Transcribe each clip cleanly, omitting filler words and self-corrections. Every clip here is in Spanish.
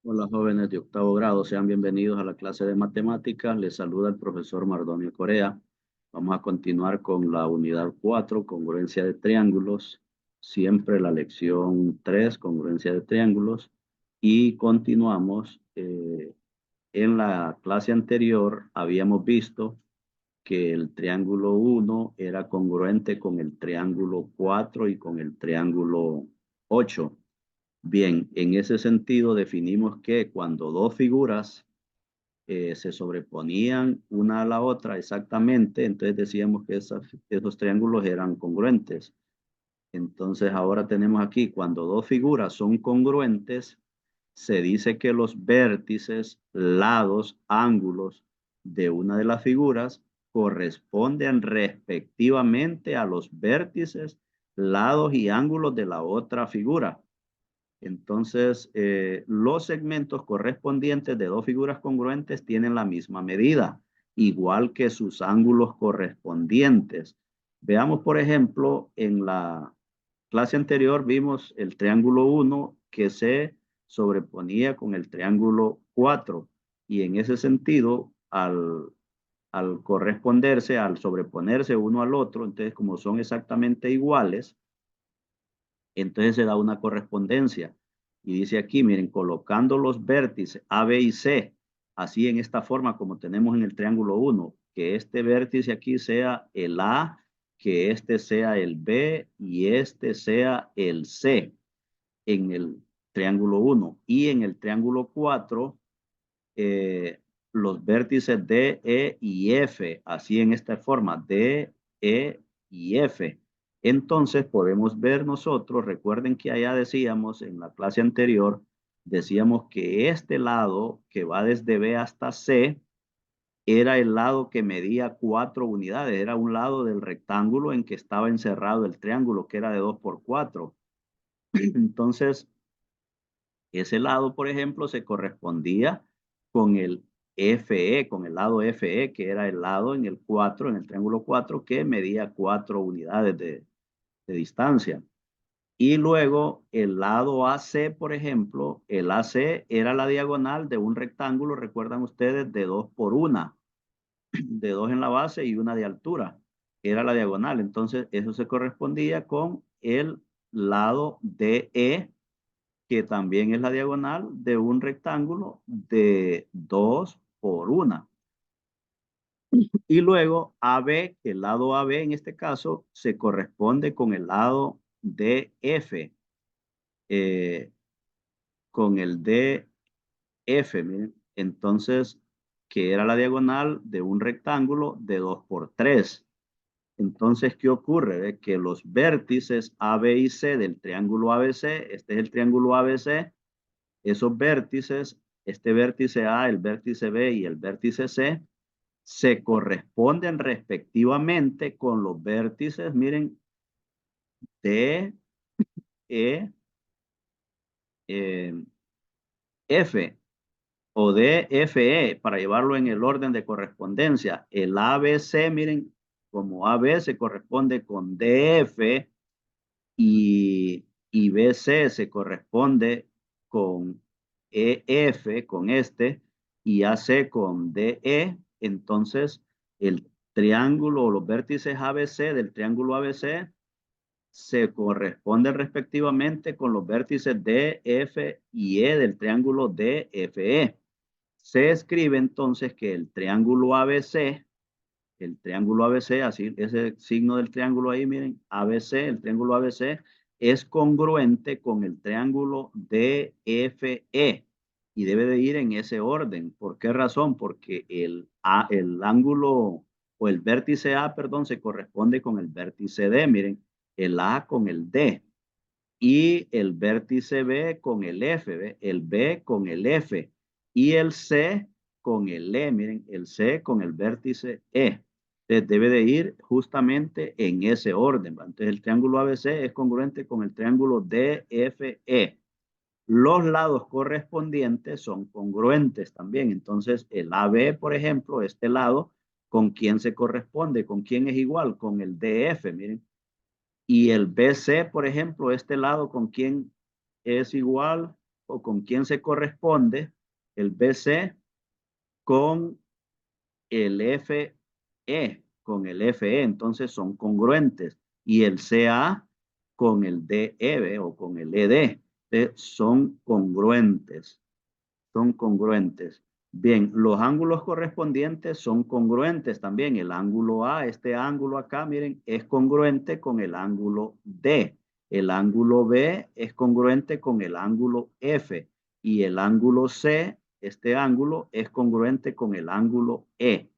Hola jóvenes de octavo grado, sean bienvenidos a la clase de matemáticas. Les saluda el profesor Mardonio Corea. Vamos a continuar con la unidad 4, congruencia de triángulos. Siempre la lección 3, congruencia de triángulos. Y continuamos. En la clase anterior habíamos visto que el triángulo 1 era congruente con el triángulo 4 y con el triángulo 8. Bien, en ese sentido definimos que cuando dos figuras se sobreponían una a la otra exactamente, entonces decíamos que esos triángulos eran congruentes. Entonces ahora tenemos aquí, cuando dos figuras son congruentes, se dice que los vértices, lados, ángulos de una de las figuras corresponden respectivamente a los vértices, lados y ángulos de la otra figura. Entonces, los segmentos correspondientes de dos figuras congruentes tienen la misma medida, igual que sus ángulos correspondientes. Veamos, por ejemplo, en la clase anterior vimos el triángulo 1 que se sobreponía con el triángulo 4 y en ese sentido, al corresponderse, al sobreponerse uno al otro, entonces como son exactamente iguales, entonces se da una correspondencia. Y dice aquí, miren, colocando los vértices A, B y C, así en esta forma como tenemos en el triángulo 1, que este vértice aquí sea el A, que este sea el B y este sea el C en el triángulo 1. Y en el triángulo 4, los vértices D, E y F, así en esta forma, D, E y F. Entonces podemos ver nosotros, recuerden que allá decíamos en la clase anterior, decíamos que este lado que va desde B hasta C era el lado que medía 4 unidades, era un lado del rectángulo en que estaba encerrado el triángulo, que era de 2 por 4. Entonces, ese lado, por ejemplo, se correspondía con el FE, con el lado FE, que era el lado en el 4, en el triángulo 4, que medía 4 unidades de distancia. Y luego el lado AC, por ejemplo, el AC era la diagonal de un rectángulo, recuerdan ustedes, de 2 por 1, de 2 en la base y una de altura. Era la diagonal. Entonces, eso se correspondía con el lado DE, que también es la diagonal de un rectángulo de 2 por 1. Y luego AB, el lado AB en este caso, se corresponde con el lado DF, eh, con el DF, miren. Entonces, que era la diagonal de un rectángulo de 2 por 3. Entonces, ¿qué ocurre? Que los vértices A, B y C del triángulo ABC, este es el triángulo ABC, esos vértices, este vértice A, el vértice B y el vértice C, se corresponden respectivamente con los vértices, miren, D, E, eh, F o D, F, E, para llevarlo en el orden de correspondencia. El ABC, miren, como AB se corresponde con DF y BC se corresponde con EF, con este, y AC con DE. Entonces, el triángulo o los vértices ABC del triángulo ABC se corresponden respectivamente con los vértices D, F y E del triángulo DFE. Se escribe entonces que el triángulo ABC, así ese signo del triángulo ahí, miren, ABC, el triángulo ABC es congruente con el triángulo DFE y debe de ir en ese orden. ¿Por qué razón? Porque el ángulo o el vértice A, perdón, se corresponde con el vértice D, miren, el A con el D y el vértice B con el F, ¿ve? El B con el F y el C con el E, miren, el C con el vértice E. Entonces debe de ir justamente en ese orden, ¿va? Entonces el triángulo ABC es congruente con el triángulo DFE. Los lados correspondientes son congruentes también. Entonces el AB, por ejemplo, este lado, ¿con quién se corresponde? ¿Con quién es igual? Con el DF, miren. Y el BC, por ejemplo, este lado, ¿con quién es igual? o con quién se corresponde el BC con el FE, con el FE, entonces son congruentes. Y el CA con el DE o con el ED, son congruentes. Son congruentes. Bien, los ángulos correspondientes son congruentes también. El ángulo A, este ángulo acá, miren, es congruente con el ángulo D. El ángulo B es congruente con el ángulo F. Y el ángulo C, este ángulo, es congruente con el ángulo E.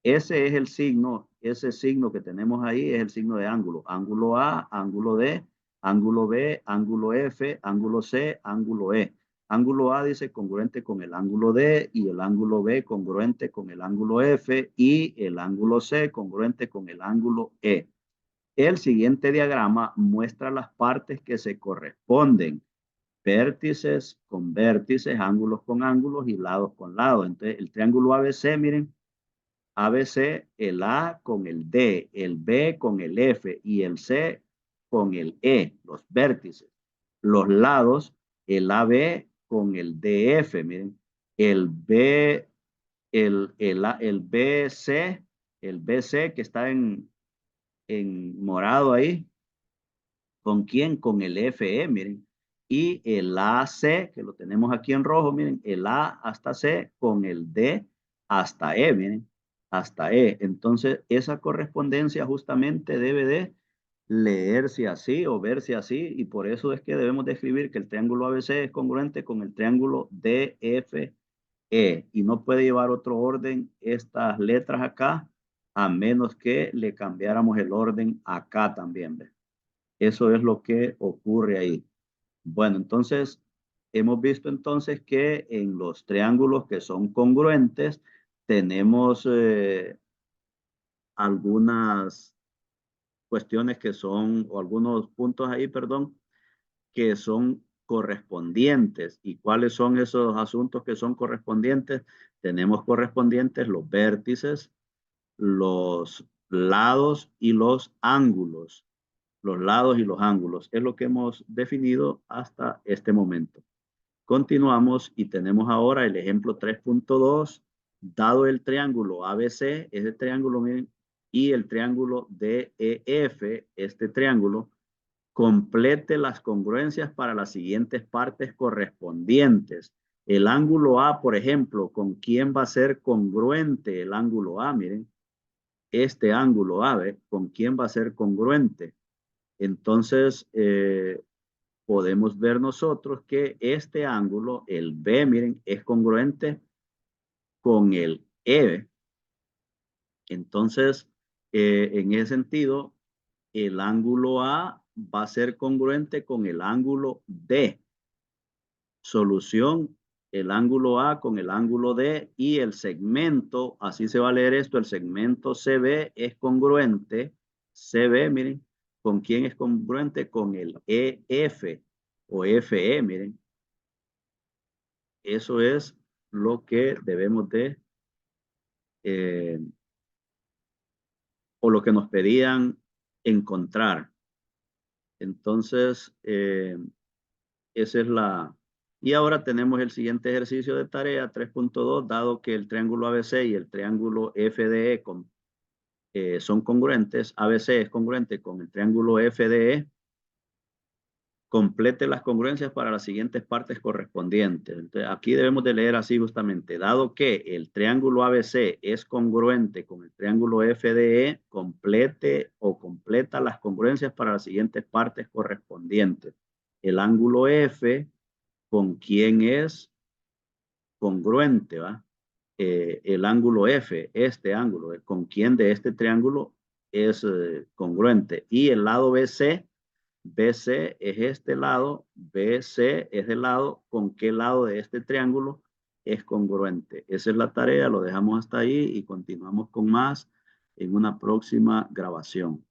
Ese es el signo, ese signo que tenemos ahí es el signo de ángulo. Ángulo A, ángulo D, ángulo B, ángulo F, ángulo C, ángulo E. Ángulo A dice congruente con el ángulo D y el ángulo B congruente con el ángulo F y el ángulo C congruente con el ángulo E. El siguiente diagrama muestra las partes que se corresponden. Vértices con vértices, ángulos con ángulos y lados con lados. Entonces, el triángulo ABC, miren, ABC, el A con el D, el B con el F y el C con el E, los vértices. Los lados, el AB con el DF, miren, el B, el BC, el BC que está en morado ahí, ¿con quién? Con el FE, miren. Y el AC, que lo tenemos aquí en rojo, miren, el A hasta C con el D hasta E, miren, hasta E. Entonces, esa correspondencia justamente debe de leerse así o verse así, y por eso es que debemos describir que el triángulo ABC es congruente con el triángulo DFE, y no puede llevar otro orden estas letras acá, a menos que le cambiáramos el orden acá también, ¿ves? Eso es lo que ocurre ahí. Bueno, entonces, hemos visto entonces que en los triángulos que son congruentes, tenemos algunas cuestiones que son, o algunos puntos ahí, perdón, que son correspondientes. ¿Y cuáles son esos asuntos que son correspondientes? Tenemos correspondientes los vértices, los lados y los ángulos. Los lados y los ángulos. Es lo que hemos definido hasta este momento. Continuamos y tenemos ahora el ejemplo 3.2. Dado el triángulo ABC, ese triángulo, miren, y el triángulo DEF, este triángulo, complete las congruencias para las siguientes partes correspondientes. El ángulo A, por ejemplo, ¿con quién va a ser congruente el ángulo A? Miren, este ángulo A, ¿ve? ¿Con quién va a ser congruente? Entonces, podemos ver nosotros que este ángulo, el B, miren, es congruente con el E. Entonces, en ese sentido, el ángulo A va a ser congruente con el ángulo D. Solución, el ángulo A con el ángulo D y el segmento, así se va a leer esto, el segmento CB es congruente, CB, miren, ¿con quién es congruente? Con el EF o FE, miren. Eso es lo que debemos de, eh, o lo que nos pedían encontrar. Entonces, esa es la... Y ahora tenemos el siguiente ejercicio de tarea 3.2, dado que el triángulo ABC y el triángulo FDE son congruentes, ABC es congruente con el triángulo FDE, complete las congruencias para las siguientes partes correspondientes. Entonces, aquí debemos de leer así justamente, dado que el triángulo ABC es congruente con el triángulo FDE, complete o completa las congruencias para las siguientes partes correspondientes. El ángulo F, ¿con quién es congruente? ¿Va? El ángulo F, este ángulo, ¿con quién de este triángulo es congruente? Y el lado BC, BC es este lado, BC es el lado, ¿con qué lado de este triángulo es congruente? Esa es la tarea, lo dejamos hasta ahí y continuamos con más en una próxima grabación.